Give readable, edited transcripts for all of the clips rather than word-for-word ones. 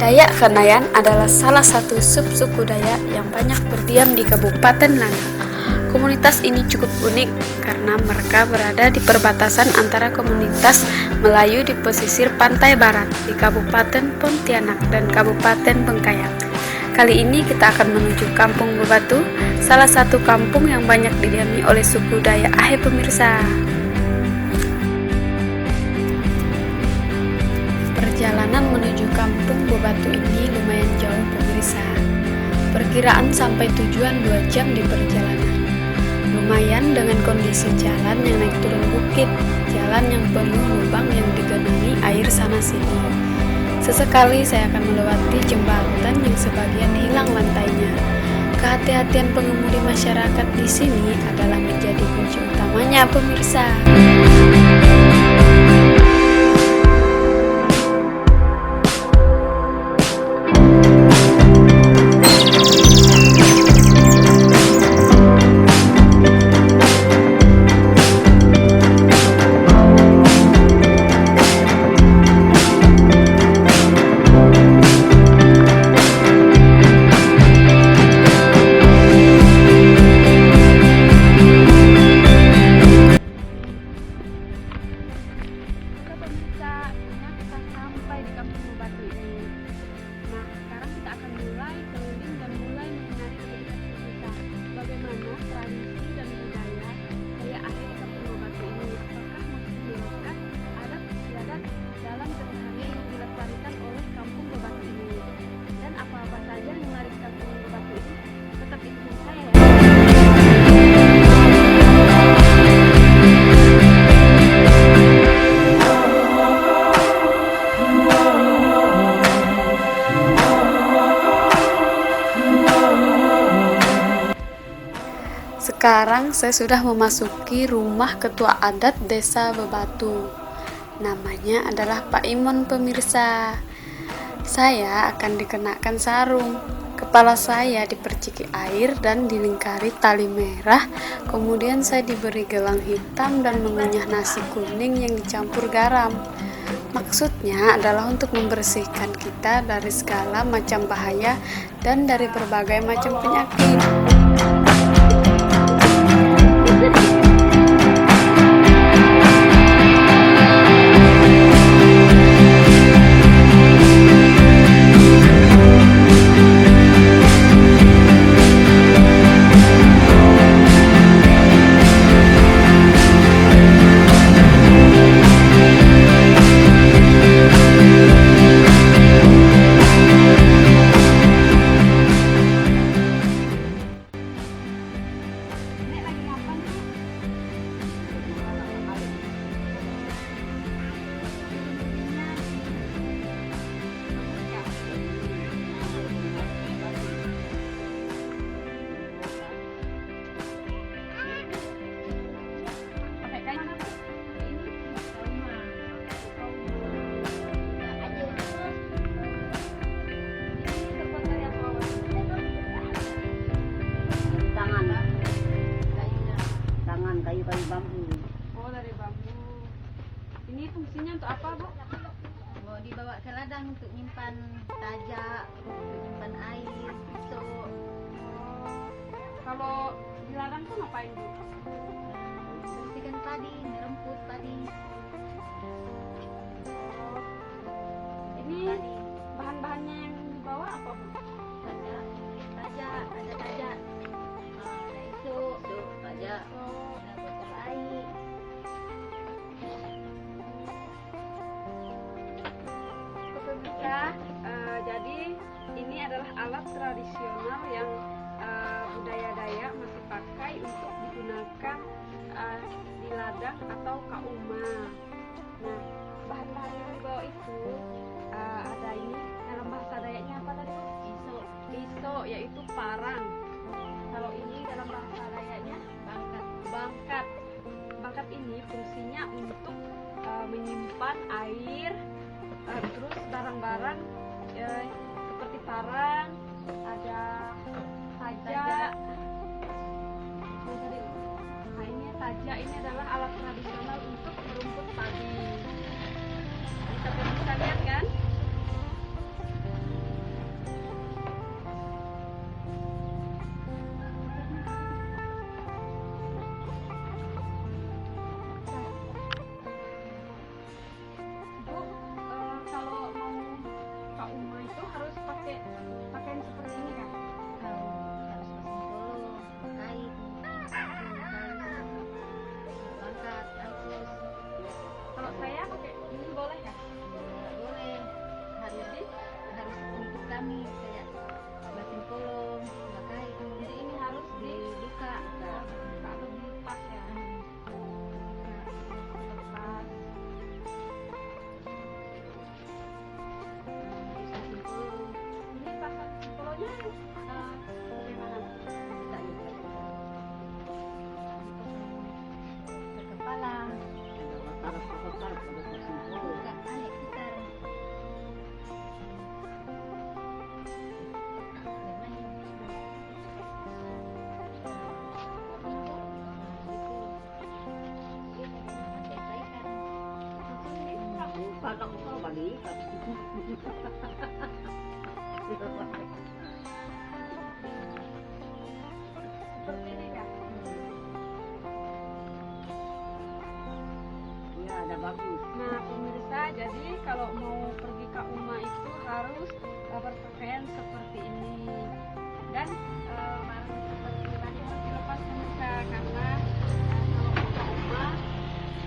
Dayak Kenayan adalah salah satu subsuku Dayak yang banyak berdiam di Kabupaten Landak. Komunitas ini cukup unik karena mereka berada di perbatasan antara komunitas Melayu di pesisir pantai barat di Kabupaten Pontianak dan Kabupaten Bengkayang. Kali ini kita akan menuju Kampung Bebatu, salah satu kampung yang banyak didiami oleh suku Dayak. Hai pemirsa. Perjalanan menuju Kampung Bebatu ini lumayan jauh pemirsa. Perkiraan sampai tujuan 2 jam di perjalanan. Lumayan dengan kondisi jalan yang naik turun bukit, jalan yang penuh lubang yang digenangi air sana sini. Sesekali saya akan melewati jembatan yang sebagian hilang lantainya. Kehati-hatian pengemudi masyarakat di sini adalah menjadi kunci utamanya pemirsa. Sekarang saya sudah memasuki rumah ketua adat desa Bebatu. Namanya adalah Pak Imon pemirsa. Saya akan dikenakan sarung. Kepala saya diperciki air dan dilingkari tali merah. Kemudian saya diberi gelang hitam dan mengunyah nasi kuning yang dicampur garam. Maksudnya adalah untuk membersihkan kita dari segala macam bahaya dan dari berbagai macam penyakit. Kayu bambu. Oh, dari bambu. Ini fungsinya untuk apa, Bu? Oh, dibawa ke ladang untuk nyimpan tajak, untuk nyimpan air, pisau. Kalau di ladang tuh ngapain, Bu? Bersihkan padi, merumput padi. Ini bahan-bahannya yang dibawa apa, Bu? Tajak, ada tajak. Ada isu, tajak. Ada botol air. Pemirsa, jadi ini adalah alat tradisional yang budaya Dayak masih pakai untuk digunakan di ladang atau kauma. Nah, bahan-bahan yang dibawa itu ada ini, dalam bahasa Dayaknya apa tadi, Bu? Iso, yaitu parang. Kalau ini dalam bahasa Dayaknya bangkat. Bangkat ini fungsinya untuk menyimpan air, terus barang-barang seperti parang, ada tajak. Nah, ini tajak, ini adalah alat tradisional untuk merumput padi. Kita bisa lihat kan? bagaimana? Ke kepala. Buka aneh putar. Seperti ini kan? Ya, ada bagus. Nah pemirsa, jadi kalau mau pergi ke Uma itu harus berpakaian seperti ini dan barang seperti tadi harus dilepas pemirsa, karena kalau mau ke Uma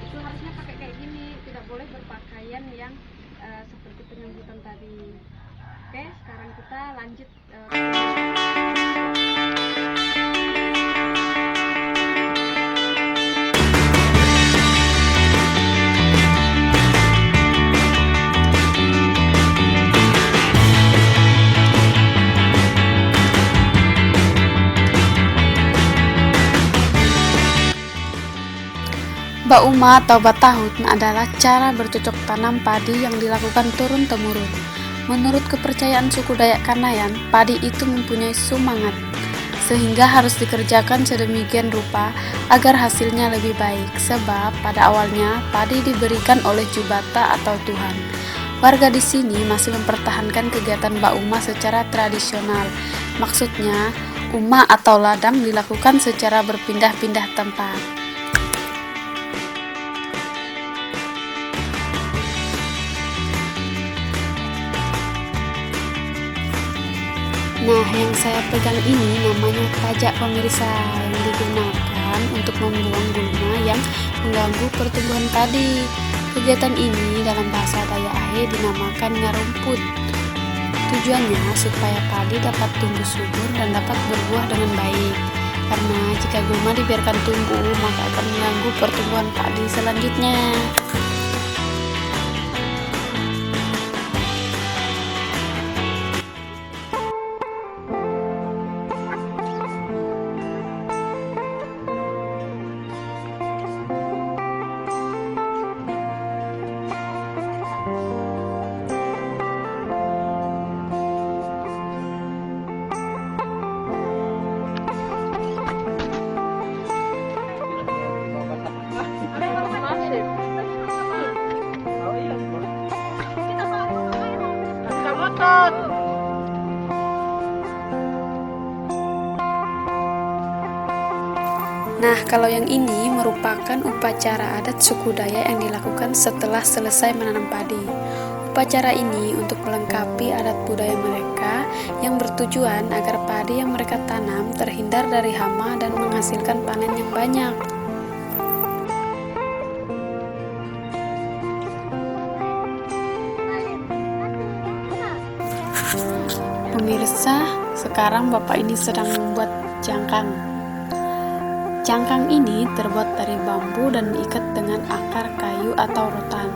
itu harusnya pakai kayak gini, tidak boleh berpakaian yang seperti penyambutan tadi. Oke, sekarang kita lanjut. Bauma atau batahun adalah cara bercocok tanam padi yang dilakukan turun-temurun. Menurut kepercayaan suku Dayak Kanayan, padi itu mempunyai semangat, sehingga harus dikerjakan sedemikian rupa agar hasilnya lebih baik, sebab pada awalnya padi diberikan oleh Jubata atau Tuhan. Warga di sini masih mempertahankan kegiatan Bauma secara tradisional. Maksudnya, Uma atau ladang dilakukan secara berpindah-pindah tempat. Nah, yang saya pegang ini namanya tajak pemirsa, yang digunakan untuk membuang gulma yang mengganggu pertumbuhan padi. Kegiatan ini dalam bahasa Dayak Ahe dinamakan ngarumput. Tujuannya supaya padi dapat tumbuh subur dan dapat berbuah dengan baik. Karena jika gulma dibiarkan tumbuh, maka akan mengganggu pertumbuhan padi selanjutnya. Nah, kalau yang ini merupakan upacara adat suku Dayak yang dilakukan setelah selesai menanam padi. Upacara ini untuk melengkapi adat budaya mereka yang bertujuan agar padi yang mereka tanam terhindar dari hama dan menghasilkan panen yang banyak. Pemirsa, sekarang Bapak ini sedang membuat jangkang. Jangkang ini terbuat dari bambu dan diikat dengan akar kayu atau rotan.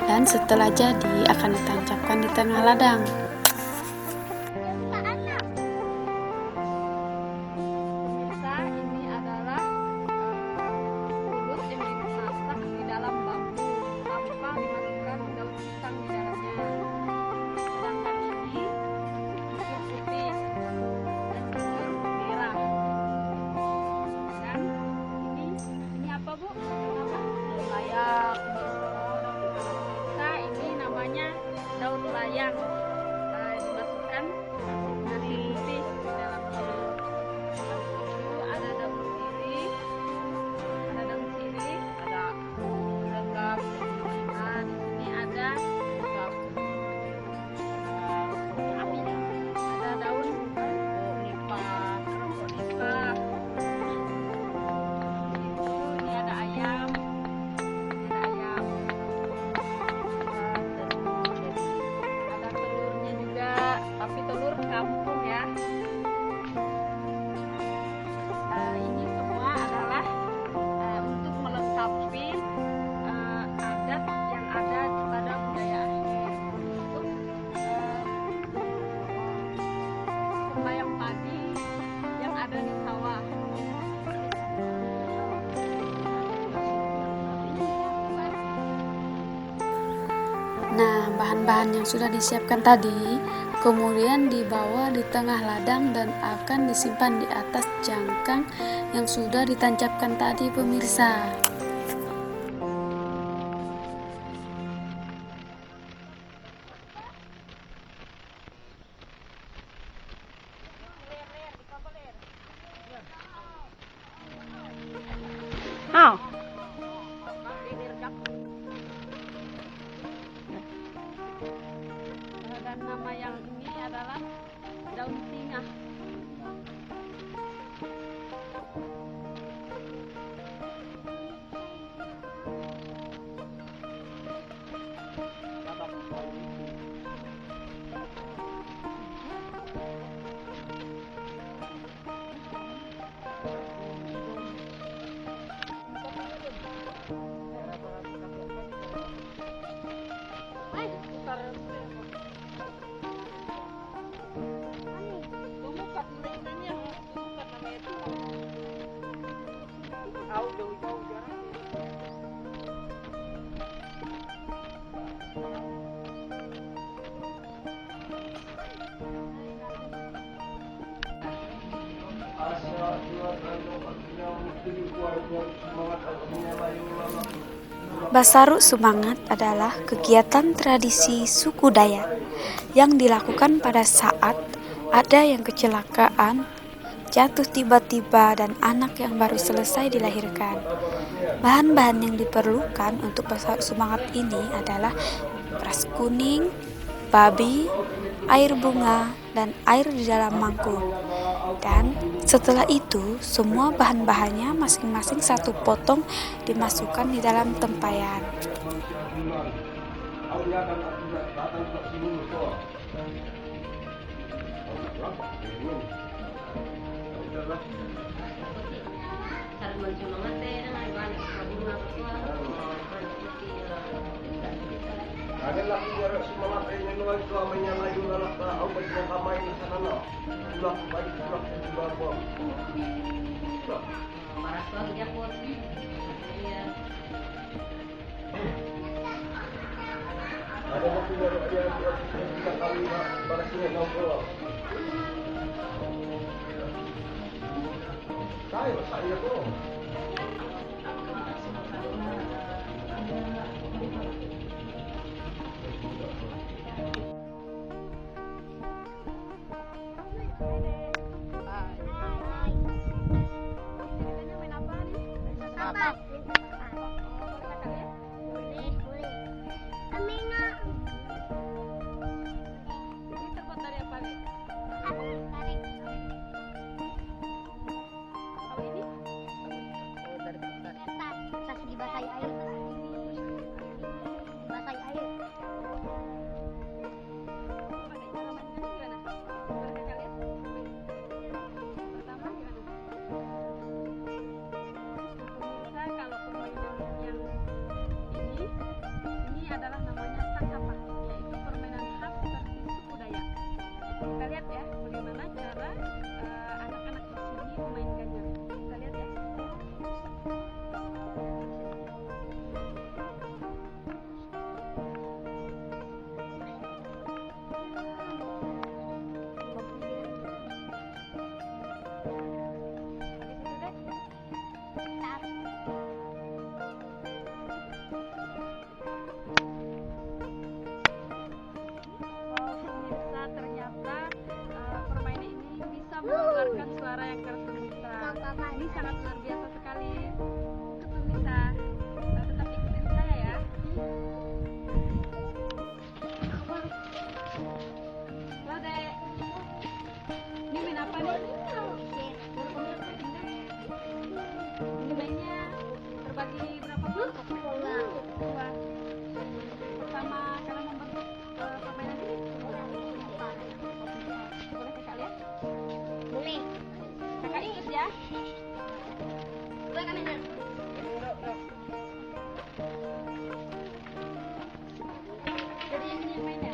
Dan setelah jadi akan ditancapkan di tengah ladang. Pemirsa, ini adalah pulut yang dimasak di dalam bambu tanpa dimasukkan daun pisang di dalamnya. Sedangkan ini cucur putih dan cucur merah. Dan ini apa Bu? Apa? Layak. Nah, ini namanya daun layang. bahan-bahan yang sudah disiapkan tadi kemudian dibawa di tengah ladang dan akan disimpan di atas jangkang yang sudah ditancapkan tadi, pemirsa. Dan nama yang ini adalah daun singa. Basaruk Semangat adalah kegiatan tradisi suku Dayak yang dilakukan pada saat ada yang kecelakaan, jatuh tiba-tiba, dan anak yang baru selesai dilahirkan. Bahan-bahan yang diperlukan untuk Basaruk Semangat ini adalah beras kuning, babi, air bunga, dan air di dalam mangkuk. Dan setelah itu, semua bahan-bahannya masing-masing satu potong dimasukkan di dalam tempayan. Adalah namanya tangkapan, yaitu permainan khas versi suku Dayak. Kita lihat ya bagaimana cara anak-anak di sini memainkannya. Kita lihat ya. Mengeluarkan suara yang keras pemirsa. Ini sangat luar biasa sekali. Itu pemirsa, tetap ikutin saya ya. Halo Dek, ini main apa nih? Ini mainnya terbagi berapa kelompok? Dua. Pertama kalian membentuk permainan ini. Boleh kakak lihat? Boleh. Kakak ikut ya. Boleh kan ini? Jadi ini yang mainnya.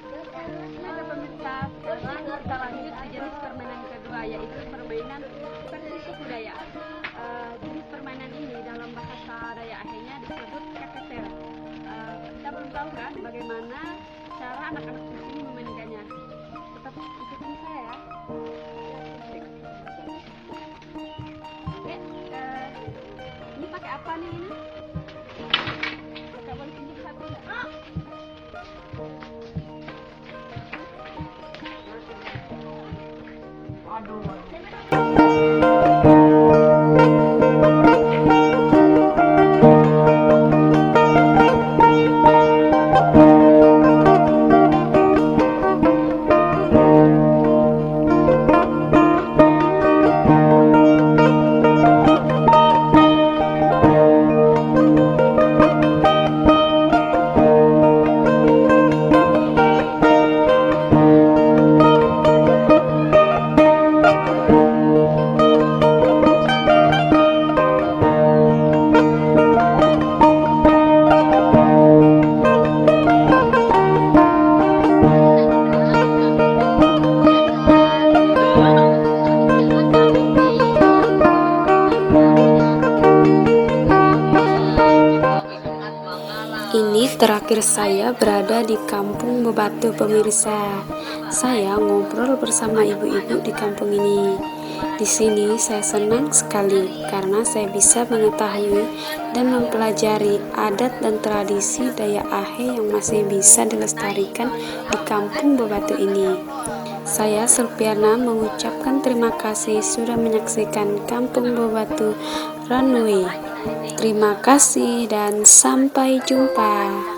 Oke pemirsa, sekarang kita lanjut ke jenis permainan kedua, yaitu permainan versi suku Dayak. Jenis permainan ini dalam bahasa Dayak akhirnya disebut kaketer. bagaimana cara anak-anak di sini memainkannya. Tetap ikutin saya ya. Oke, ini pakai apa nih ini? Pakai boleh tunjuk satu nggak? Ini terakhir saya berada di Kampung Bebatu, pemirsa. Saya ngobrol bersama ibu-ibu di kampung ini. Di sini saya senang sekali karena saya bisa mengetahui dan mempelajari adat dan tradisi Dayak Ahe yang masih bisa dilestarikan di Kampung Bebatu ini. Saya Sulpiana mengucapkan terima kasih sudah menyaksikan Kampung Bebatu Runway. Terima kasih dan sampai jumpa.